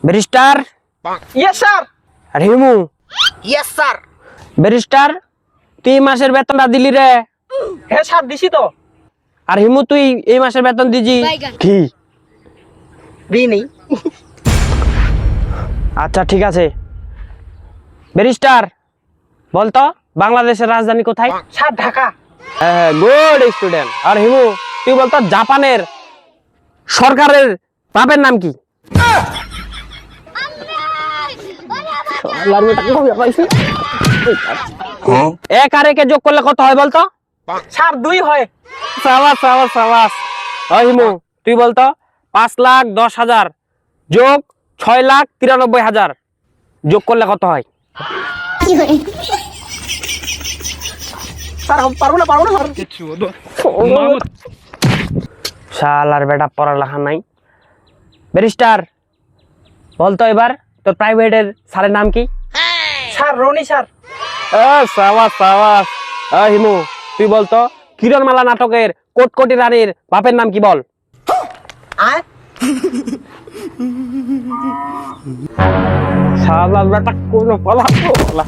Barrister. Yes sir. আর Himu. Yes sir. Barrister, তুই এই মাসের বেতনটা দিলি রে? হ্যাঁ স্যার দিছি তো। আর হিমু, তুই এই মাসের বেতন দিজি? কি দিইনি। আচ্ছা ঠিক আছে। ব্যারিস্টার, বলতো বাংলাদেশের রাজধানী কোথায়? স্যার ঢাকা। হ্যাঁ, গুড স্টুডেন্ট। আর হিমু, তুই বলতো জাপানের সরকারের বাপের নাম কি? এক আর একে যোগ করলে কত হয় বলতো? স্যার 2 হয়। সাবাস সাবাস সাবাস। ওই হিমু, তুই বলতো 5,10,000 যোগ 6,93,000 যোগ করলে কত হয়? স্যার পারবো না স্যার। শালার বেটা পড়ালেখা নাই। ব্যারিস্টার, বলতো এবার তোর প্রাইভেটের স্যারের নাম কি? Sir Roni sir. সাবাস সাবাস। হিমু, তুই বলতো কিরণমালা নাটকের কোটকটি রানীর বাপের নাম কি বল? আয় শালার বেটা কোনো পড়াশোনা